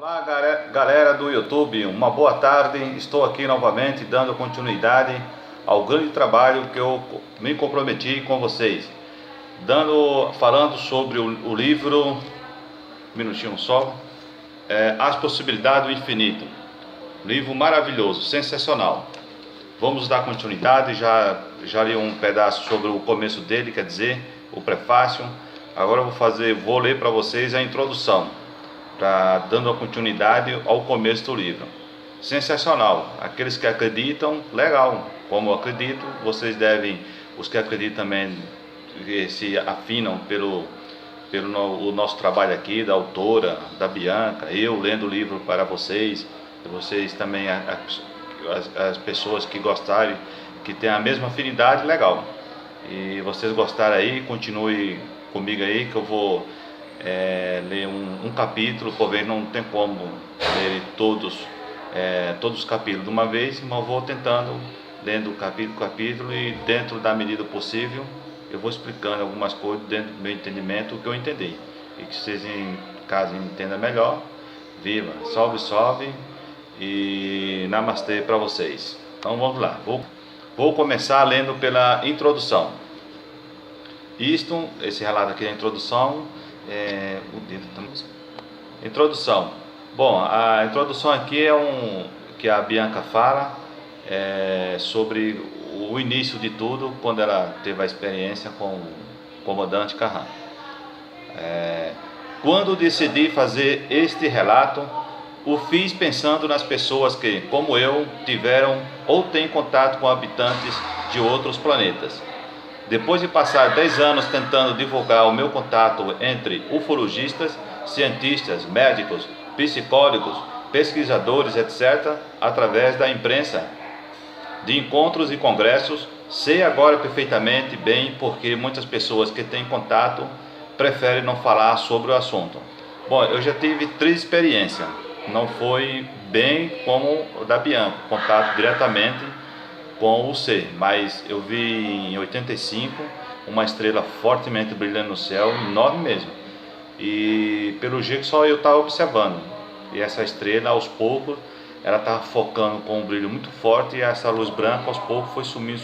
Olá galera do YouTube, uma boa tarde. Estou aqui novamente dando continuidade ao grande trabalho que eu me comprometi com vocês, falando sobre o livro, um minutinho só, As Possibilidades do Infinito. Livro maravilhoso, sensacional. Vamos dar continuidade. Já li um pedaço sobre o começo dele, quer dizer, o prefácio. Agora eu vou ler para vocês a introdução, dando a continuidade ao começo do livro. Sensacional. Aqueles que acreditam, legal. Como eu acredito, vocês devem, os que acreditam também, se afinam pelo o nosso trabalho aqui, da autora, da Bianca, eu lendo o livro para vocês também, as pessoas que gostarem, que têm a mesma afinidade, legal. E vocês gostarem aí, continue comigo aí, que eu vou ler um capítulo, por ver, não tem como ler todos os capítulos de uma vez, mas eu vou tentando, lendo capítulo, e dentro da medida possível eu vou explicando algumas coisas dentro do meu entendimento, o que eu entendi, e que vocês, caso entendam melhor, viva, salve e namastê para vocês. Então vamos lá, vou começar lendo pela introdução. Esse relato aqui é a introdução. Introdução. Bom, a introdução aqui que a Bianca fala sobre o início de tudo, quando ela teve a experiência com o comandante Carran. Quando decidi fazer este relato, o fiz pensando nas pessoas que, como eu, tiveram ou têm contato com habitantes de outros planetas. Depois de passar 10 anos tentando divulgar o meu contato entre ufologistas, cientistas, médicos, psicólogos, pesquisadores, etc., através da imprensa, de encontros e congressos, sei agora perfeitamente bem porque muitas pessoas que têm contato preferem não falar sobre o assunto. Bom, eu já tive 3 experiências, não foi bem como o da Bianca, contato diretamente com o ser, mas eu vi em 85 uma estrela fortemente brilhando no céu, enorme mesmo, e pelo jeito só eu estava observando, e essa estrela aos poucos ela estava focando com um brilho muito forte, e essa luz branca aos poucos foi sumindo.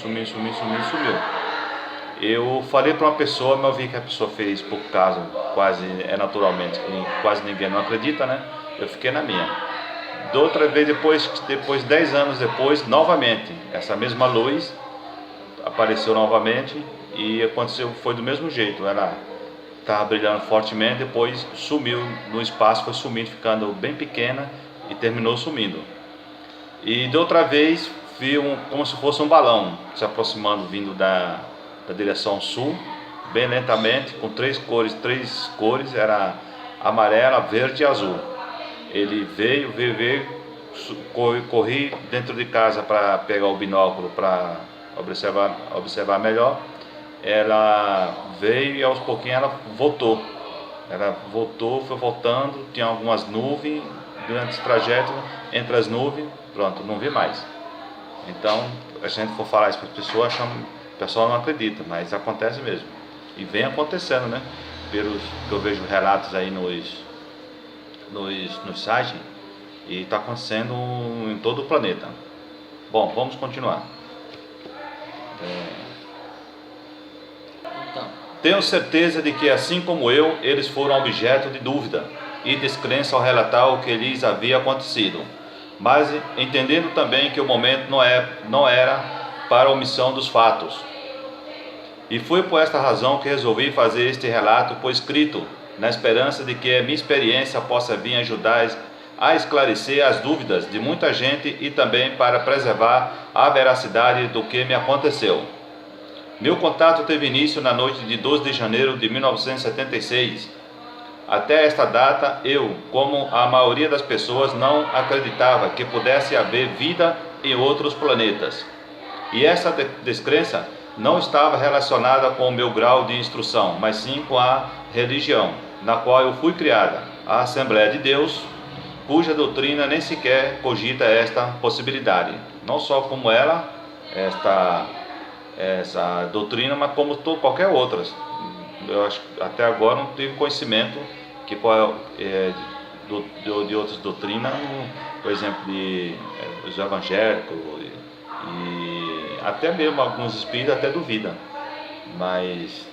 Eu falei para uma pessoa, mas eu vi que a pessoa fez por caso, quase naturalmente, quase ninguém não acredita, né? Eu fiquei na minha. Da outra vez, depois 10 anos depois, novamente, essa mesma luz apareceu novamente, e aconteceu, foi do mesmo jeito. Ela estava brilhando fortemente, depois sumiu no espaço, foi sumindo, ficando bem pequena, e terminou sumindo. E da outra vez vi como se fosse um balão se aproximando, vindo da direção sul, bem lentamente, com 3 cores, era amarela, verde e azul. Ele veio, corri dentro de casa para pegar o binóculo para observar melhor. Ela veio e aos pouquinhos ela voltou. Foi voltando, tinha algumas nuvens, durante esse trajeto, entre as nuvens, pronto, não vi mais. Então, se a gente for falar isso para as pessoas, o pessoal não acredita, mas acontece mesmo. E vem acontecendo, né? Pelos que eu vejo relatos aí nos sites, e está acontecendo em todo o planeta. Bom, vamos continuar. Tenho certeza de que, assim como eu, eles foram objeto de dúvida e descrença ao relatar o que lhes havia acontecido, mas entendendo também que o momento não era para a omissão dos fatos. E foi por esta razão que resolvi fazer este relato por escrito, na esperança de que a minha experiência possa vir ajudar a esclarecer as dúvidas de muita gente, e também para preservar a veracidade do que me aconteceu. Meu contato teve início na noite de 12 de janeiro de 1976. Até esta data, eu, como a maioria das pessoas, não acreditava que pudesse haver vida em outros planetas. E essa descrença não estava relacionada com o meu grau de instrução, mas sim com a religião na qual eu fui criada, a Assembleia de Deus, cuja doutrina nem sequer cogita esta possibilidade. Não só como ela, essa doutrina, mas como qualquer outra. Eu acho que até agora não tive conhecimento de outras doutrinas, por exemplo, os evangélicos e até mesmo alguns espíritos até duvidam, mas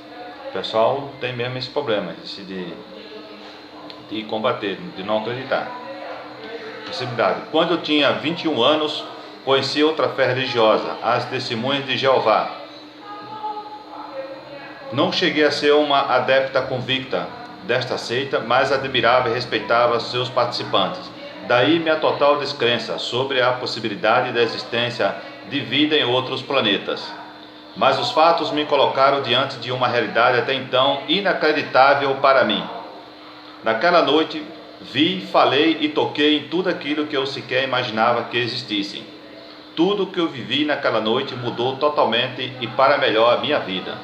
o pessoal tem mesmo esse problema de combater, de não acreditar. Possibilidade. Quando eu tinha 21 anos, conheci outra fé religiosa, as Testemunhas de Jeová. Não cheguei a ser uma adepta convicta desta seita, mas admirava e respeitava seus participantes. Daí minha total descrença sobre a possibilidade da existência de vida em outros planetas. Mas os fatos me colocaram diante de uma realidade até então inacreditável para mim. Naquela noite, vi, falei e toquei em tudo aquilo que eu sequer imaginava que existisse. Tudo que eu vivi naquela noite mudou totalmente e para melhor a minha vida.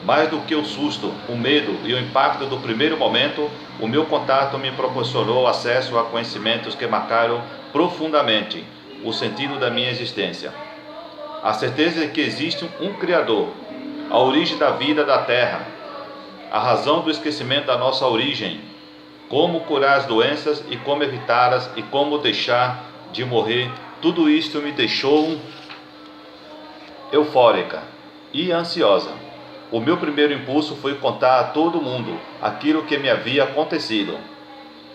Mais do que o susto, o medo e o impacto do primeiro momento, o meu contato me proporcionou acesso a conhecimentos que marcaram profundamente o sentido da minha existência. A certeza de que existe um Criador, a origem da vida da Terra, a razão do esquecimento da nossa origem, como curar as doenças e como evitá-las e como deixar de morrer, tudo isto me deixou eufórica e ansiosa. O meu primeiro impulso foi contar a todo mundo aquilo que me havia acontecido.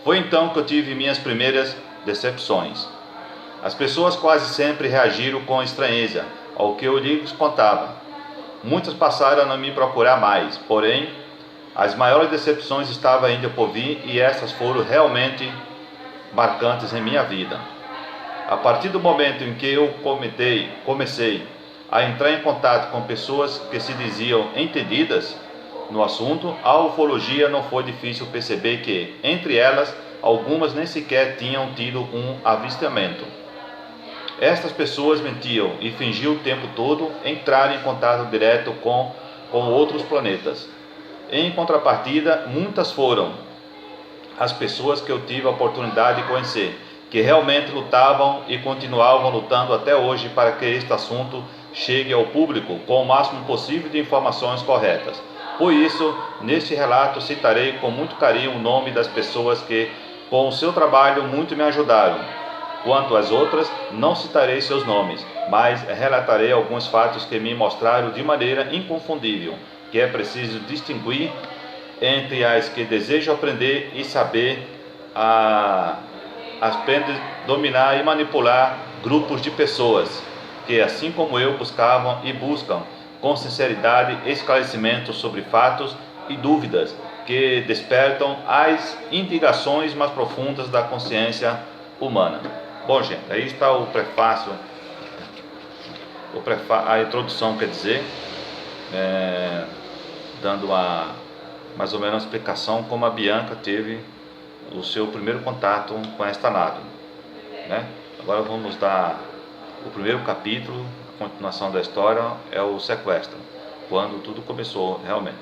Foi então que eu tive minhas primeiras decepções. As pessoas quase sempre reagiram com estranheza ao que eu lhes contava. Muitas passaram a não me procurar mais, porém, as maiores decepções estavam ainda por vir e essas foram realmente marcantes em minha vida. A partir do momento em que eu comecei a entrar em contato com pessoas que se diziam entendidas no assunto, a ufologia não foi difícil perceber que, entre elas, algumas nem sequer tinham tido um avistamento. Estas pessoas mentiam e fingiam o tempo todo entrar em contato direto com outros planetas. Em contrapartida, muitas foram as pessoas que eu tive a oportunidade de conhecer, que realmente lutavam e continuavam lutando até hoje para que este assunto chegue ao público com o máximo possível de informações corretas. Por isso, neste relato citarei com muito carinho o nome das pessoas que, com o seu trabalho, muito me ajudaram. Quanto às outras, não citarei seus nomes, mas relatarei alguns fatos que me mostraram de maneira inconfundível que é preciso distinguir entre as que desejam aprender e saber apenas dominar e manipular grupos de pessoas que, assim como eu, buscavam e buscam com sinceridade esclarecimentos sobre fatos e dúvidas que despertam as indagações mais profundas da consciência humana. Bom, gente, aí está o prefácio, a introdução, quer dizer, dando mais ou menos uma explicação como a Bianca teve o seu primeiro contato com esta nave, né? Agora vamos dar o primeiro capítulo, a continuação da história é o sequestro, quando tudo começou realmente.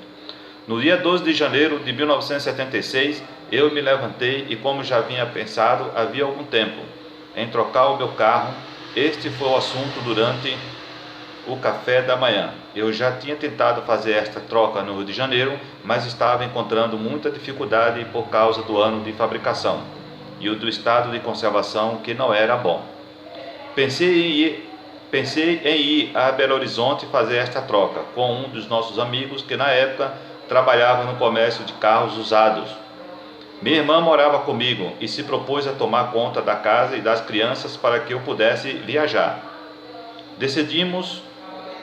No dia 12 de janeiro de 1976, eu me levantei e, como já havia pensado havia algum tempo, em trocar o meu carro. Este foi o assunto durante o café da manhã. Eu já tinha tentado fazer esta troca no Rio de Janeiro, mas estava encontrando muita dificuldade por causa do ano de fabricação e o do estado de conservação, que não era bom. Pensei em ir a Belo Horizonte fazer esta troca com um dos nossos amigos que na época trabalhava no comércio de carros usados. Minha irmã morava comigo e se propôs a tomar conta da casa e das crianças para que eu pudesse viajar. Decidimos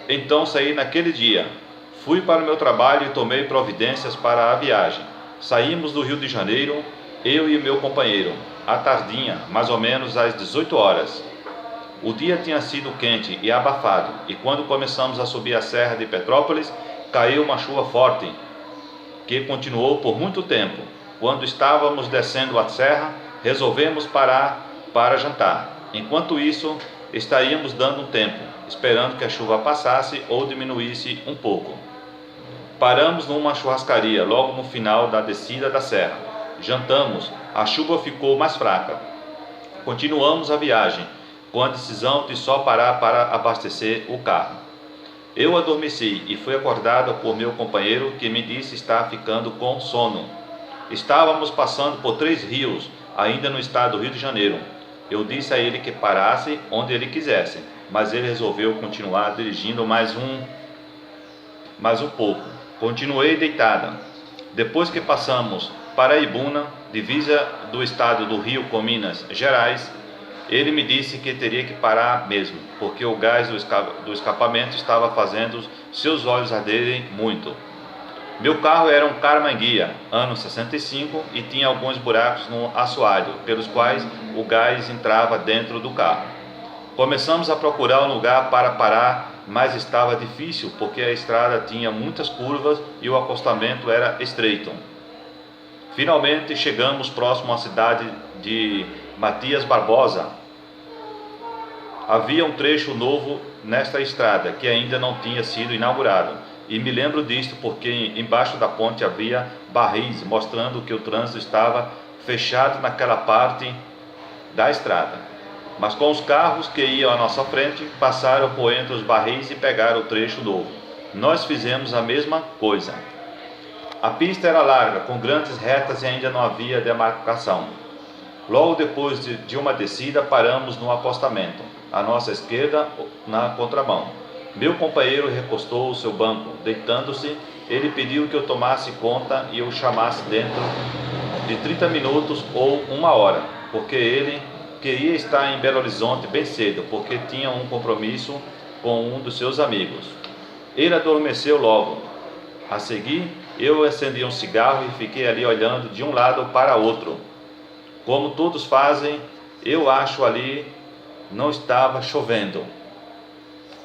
então sair naquele dia. Fui para o meu trabalho e tomei providências para a viagem. Saímos do Rio de Janeiro, eu e meu companheiro, à tardinha, mais ou menos às 18 horas. O dia tinha sido quente e abafado, e quando começamos a subir a serra de Petrópolis, caiu uma chuva forte, que continuou por muito tempo. Quando estávamos descendo a serra, resolvemos parar para jantar. Enquanto isso, estaríamos dando um tempo, esperando que a chuva passasse ou diminuísse um pouco. Paramos numa churrascaria logo no final da descida da serra. Jantamos, a chuva ficou mais fraca. Continuamos a viagem, com a decisão de só parar para abastecer o carro. Eu adormeci e fui acordado por meu companheiro, que me disse estar ficando com sono. Estávamos passando por 3 rios, ainda no estado do Rio de Janeiro. Eu disse a ele que parasse onde ele quisesse, mas ele resolveu continuar dirigindo mais um pouco. Continuei deitada. Depois que passamos Paraibuna, divisa do estado do Rio com Minas Gerais, ele me disse que teria que parar mesmo, porque o gás do escapamento estava fazendo seus olhos arderem muito. Meu carro era um Karmann-Ghia, ano 65, e tinha alguns buracos no assoalho, pelos quais o gás entrava dentro do carro. Começamos a procurar um lugar para parar, mas estava difícil, porque a estrada tinha muitas curvas e o acostamento era estreito. Finalmente chegamos próximo à cidade de Matias Barbosa. Havia um trecho novo nesta estrada, que ainda não tinha sido inaugurado. E me lembro disto porque embaixo da ponte havia barris, mostrando que o trânsito estava fechado naquela parte da estrada. Mas com os carros que iam à nossa frente, passaram por entre os barris e pegaram o trecho novo. Nós fizemos a mesma coisa. A pista era larga, com grandes retas e ainda não havia demarcação. Logo depois de uma descida, paramos no acostamento, à nossa esquerda, na contramão. Meu companheiro recostou o seu banco. Deitando-se, ele pediu que eu tomasse conta e o chamasse dentro de 30 minutos ou 1 hora, porque ele queria estar em Belo Horizonte bem cedo, porque tinha um compromisso com um dos seus amigos. Ele adormeceu logo. A seguir, eu acendi um cigarro e fiquei ali olhando de um lado para outro. Como todos fazem, eu acho ali não estava chovendo.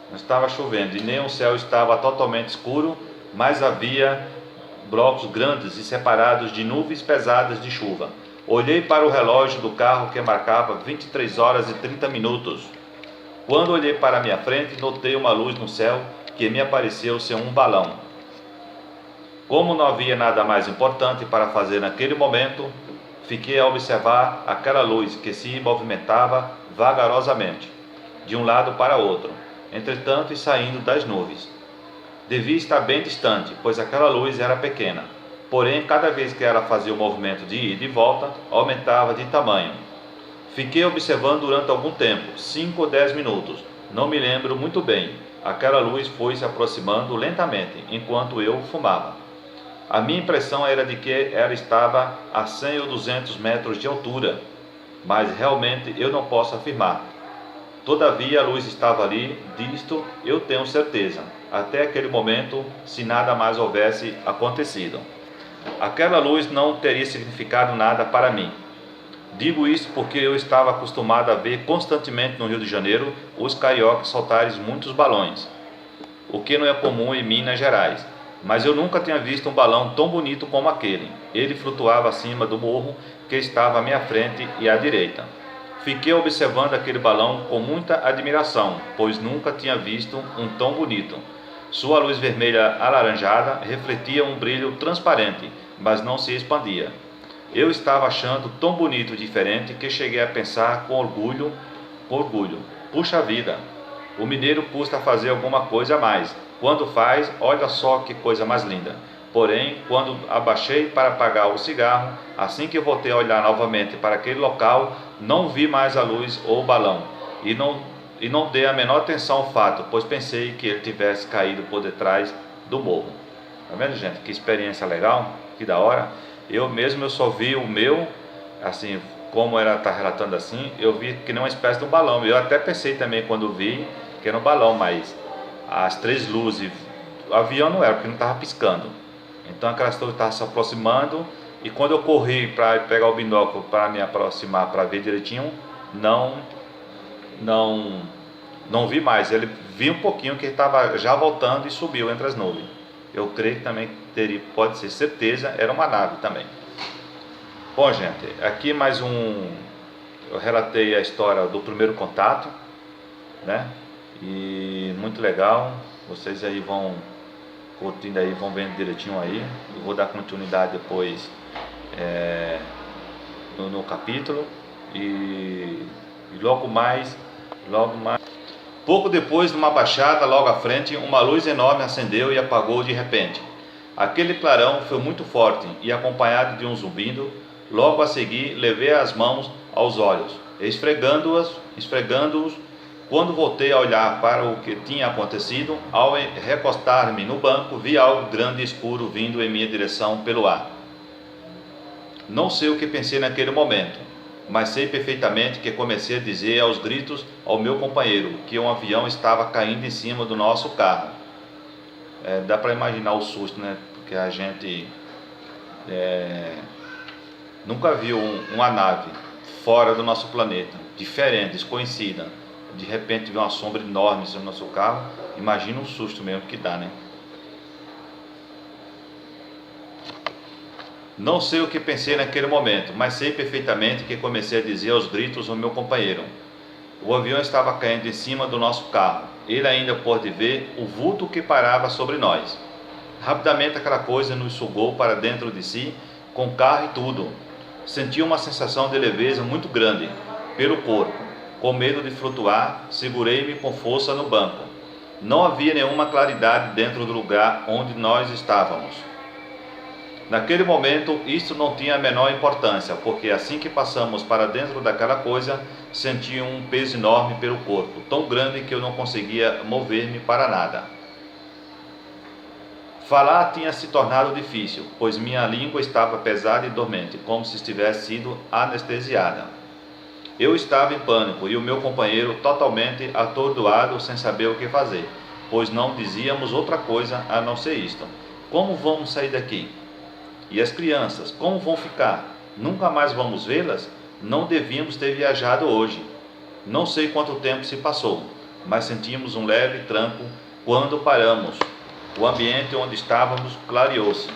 Não estava chovendo e nem o céu estava totalmente escuro, mas havia blocos grandes e separados de nuvens pesadas de chuva. Olhei para o relógio do carro que marcava 23 horas e 30 minutos. Quando olhei para minha frente, notei uma luz no céu que me pareceu ser um balão. Como não havia nada mais importante para fazer naquele momento, fiquei a observar aquela luz que se movimentava vagarosamente, de um lado para outro, entretanto e saindo das nuvens. Devia estar bem distante, pois aquela luz era pequena. Porém, cada vez que ela fazia o movimento de ida e de volta, aumentava de tamanho. Fiquei observando durante algum tempo, 5 ou 10 minutos. Não me lembro muito bem. Aquela luz foi se aproximando lentamente, enquanto eu fumava. A minha impressão era de que ela estava a 100 ou 200 metros de altura, mas realmente eu não posso afirmar. Todavia a luz estava ali, disto eu tenho certeza, até aquele momento, se nada mais houvesse acontecido. Aquela luz não teria significado nada para mim. Digo isso porque eu estava acostumado a ver constantemente no Rio de Janeiro os cariocas soltarem muitos balões, o que não é comum em Minas Gerais. Mas eu nunca tinha visto um balão tão bonito como aquele. Ele flutuava acima do morro que estava à minha frente e à direita. Fiquei observando aquele balão com muita admiração, pois nunca tinha visto um tão bonito. Sua luz vermelha alaranjada refletia um brilho transparente, mas não se expandia. Eu estava achando tão bonito e diferente que cheguei a pensar com orgulho, puxa vida, o mineiro custa fazer alguma coisa a mais. Quando faz, olha só que coisa mais linda. Porém, quando abaixei para apagar o cigarro, assim que voltei a olhar novamente para aquele local, não vi mais a luz ou o balão, e não dei a menor atenção ao fato, pois pensei que ele tivesse caído por detrás do morro. Tá vendo, gente? Que experiência legal, que da hora. Eu só vi o meu, assim, como ela está relatando assim, eu vi que nem uma espécie de um balão. Eu até pensei também quando vi que era um balão, mas as 3 luzes, o avião não era, porque não estava piscando. Então aquelas torres estavam se aproximando, e quando eu corri para pegar o binóculo para me aproximar para ver direitinho, não vi mais. Ele viu um pouquinho que ele estava já voltando e subiu entre as nuvens. Eu creio que também pode ser certeza, era uma nave também. Bom, gente, aqui mais eu relatei a história do primeiro contato, né? E muito legal. Vocês aí vão curtindo aí, vão vendo direitinho aí. Eu vou dar continuidade depois no capítulo e logo mais. Pouco depois, numa baixada logo à frente, uma luz enorme acendeu e apagou de repente. Aquele clarão foi muito forte e acompanhado de um zumbido Logo a seguir, levei as mãos aos olhos, esfregando-os. Quando voltei a olhar para o que tinha acontecido, ao recostar-me no banco, vi algo grande e escuro vindo em minha direção pelo ar. Não sei o que pensei naquele momento, mas sei perfeitamente que comecei a dizer aos gritos ao meu companheiro que um avião estava caindo em cima do nosso carro. Dá para imaginar o susto, né? Porque a gente nunca viu uma nave fora do nosso planeta, diferente, desconhecida. De repente vê uma sombra enorme em cima do nosso carro. Imagina um susto mesmo que dá, né? Não sei o que pensei naquele momento, mas sei perfeitamente que comecei a dizer aos gritos ao meu companheiro. O avião estava caindo em cima do nosso carro. Ele ainda pôde ver o vulto que parava sobre nós. Rapidamente aquela coisa nos sugou para dentro de si, com o carro e tudo. Senti uma sensação de leveza muito grande pelo corpo. Com medo de flutuar, segurei-me com força no banco. Não havia nenhuma claridade dentro do lugar onde nós estávamos. Naquele momento, isto não tinha a menor importância, porque assim que passamos para dentro daquela coisa, senti um peso enorme pelo corpo, tão grande que eu não conseguia mover-me para nada. Falar tinha se tornado difícil, pois minha língua estava pesada e dormente, como se estivesse sido anestesiada. Eu estava em pânico e o meu companheiro totalmente atordoado, sem saber o que fazer, pois não dizíamos outra coisa a não ser isto. Como vamos sair daqui? E as crianças, como vão ficar? Nunca mais vamos vê-las? Não devíamos ter viajado hoje. Não sei quanto tempo se passou, mas sentimos um leve tranco quando paramos. O ambiente onde estávamos clareou-se.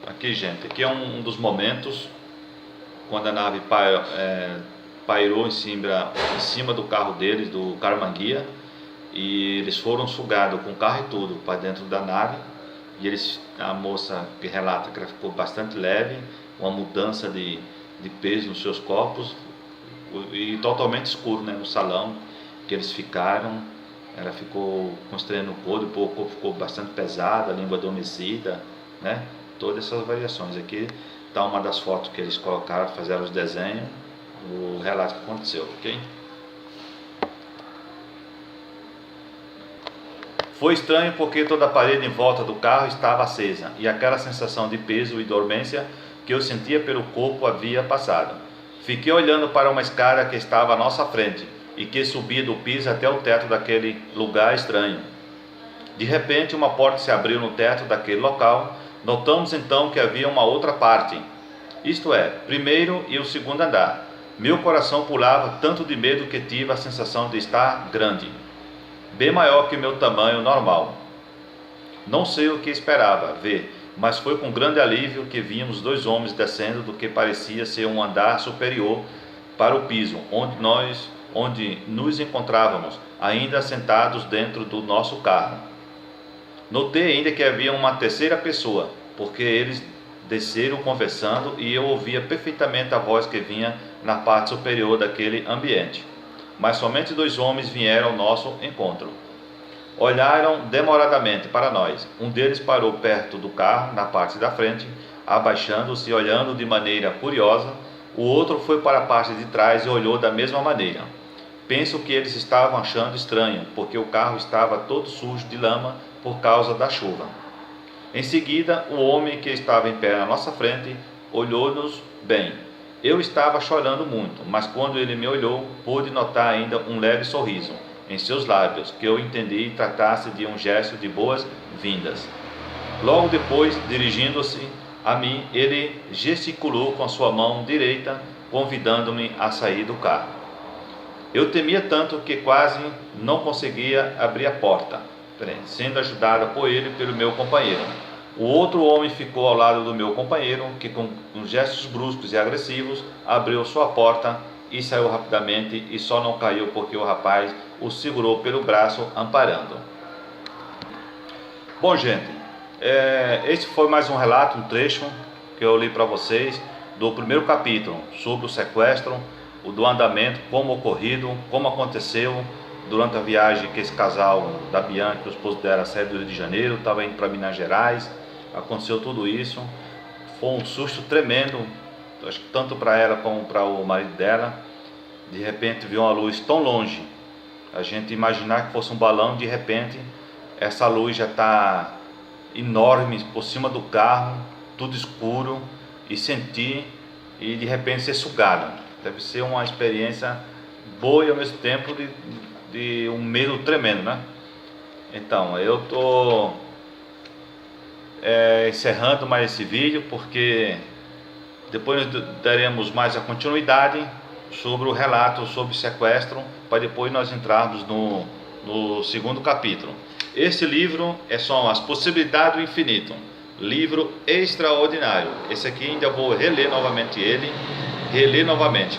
Aqui, gente, aqui é um dos momentos quando a nave pairou em cima do carro deles, do Carmanguia, e eles foram sugados com o carro e tudo para dentro da nave. E a moça que relata que ela ficou bastante leve, uma mudança de peso nos seus corpos e totalmente escuro, né, no salão que eles ficaram. Ela ficou com estranho no corpo, o corpo ficou bastante pesado, a língua adormecida, né? Todas essas variações. Aqui está uma das fotos que eles colocaram, fizeram os desenhos, o relato que aconteceu, ok? Foi estranho porque toda a parede em volta do carro estava acesa e aquela sensação de peso e dormência que eu sentia pelo corpo havia passado. Fiquei olhando para uma escada que estava à nossa frente e que subia do piso até o teto daquele lugar estranho. De repente, uma porta se abriu no teto daquele local. Notamos então que havia uma outra parte, isto é, primeiro e o segundo andar. Meu coração pulava tanto de medo que tive a sensação de estar grande, bem maior que meu tamanho normal. Não sei o que esperava ver, mas foi com grande alívio que vimos dois homens descendo do que parecia ser um andar superior para o piso, onde nos encontrávamos, ainda sentados dentro do nosso carro. Notei ainda que havia uma terceira pessoa, porque eles desceram conversando e eu ouvia perfeitamente a voz que vinha na parte superior daquele ambiente. Mas somente dois homens vieram ao nosso encontro. Olharam demoradamente para nós. Um deles parou perto do carro, na parte da frente, abaixando-se e olhando de maneira curiosa. O outro foi para a parte de trás e olhou da mesma maneira. Penso que eles estavam achando estranho, porque o carro estava todo sujo de lama por causa da chuva. Em seguida, o homem que estava em pé na nossa frente olhou-nos bem. Eu estava chorando muito, mas quando ele me olhou, pude notar ainda um leve sorriso em seus lábios, que eu entendi tratasse de um gesto de boas-vindas. Logo depois, dirigindo-se a mim, ele gesticulou com a sua mão direita, convidando-me a sair do carro. Eu temia tanto que quase não conseguia abrir a porta, sendo ajudada por ele e pelo meu companheiro. O outro homem ficou ao lado do meu companheiro, que com gestos bruscos e agressivos abriu sua porta e saiu rapidamente, e só não caiu porque o rapaz o segurou pelo braço, amparando. Bom, gente, esse foi mais um relato, um trecho que eu li para vocês do primeiro capítulo sobre o sequestro, do andamento, como ocorrido, como aconteceu durante a viagem que esse casal da Bianca, o esposo dela, saiu do Rio de Janeiro, estava indo para Minas Gerais. Aconteceu tudo isso. foi um susto tremendo, acho que tanto para ela como para o marido dela. De repente viu uma luz tão longe, a gente imaginar que fosse um balão, de repente essa luz já está enorme por cima do carro, tudo escuro, e sentir e de repente ser sugado. Deve ser uma experiência boa e ao mesmo tempo de um medo tremendo, né? Então eu tô encerrando mais esse vídeo, porque depois daremos mais a continuidade sobre o relato sobre sequestro, para depois nós entrarmos no segundo capítulo. Esse livro é só As Possibilidades do Infinito, livro extraordinário. Esse aqui ainda vou reler novamente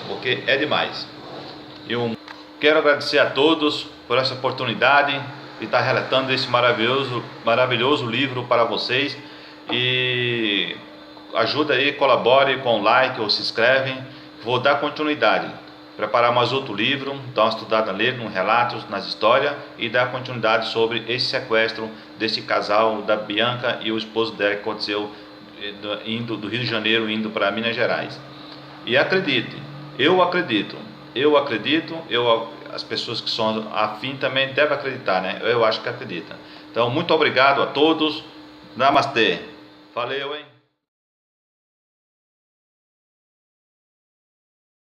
porque é demais. Eu quero agradecer a todos por essa oportunidade de estar relatando esse maravilhoso livro para vocês. E ajuda aí, colabore com o like ou se inscreve. Vou dar continuidade, preparar mais outro livro, dar uma estudada nele, nos relatos, nas histórias, e dar continuidade sobre esse sequestro desse casal, da Bianca e o esposo dela, que aconteceu indo do Rio de Janeiro, indo para Minas Gerais. E acredite, as pessoas que são afim também devem acreditar, né? Eu acho que acreditam. Então, muito obrigado a todos. Namastê. Valeu, hein?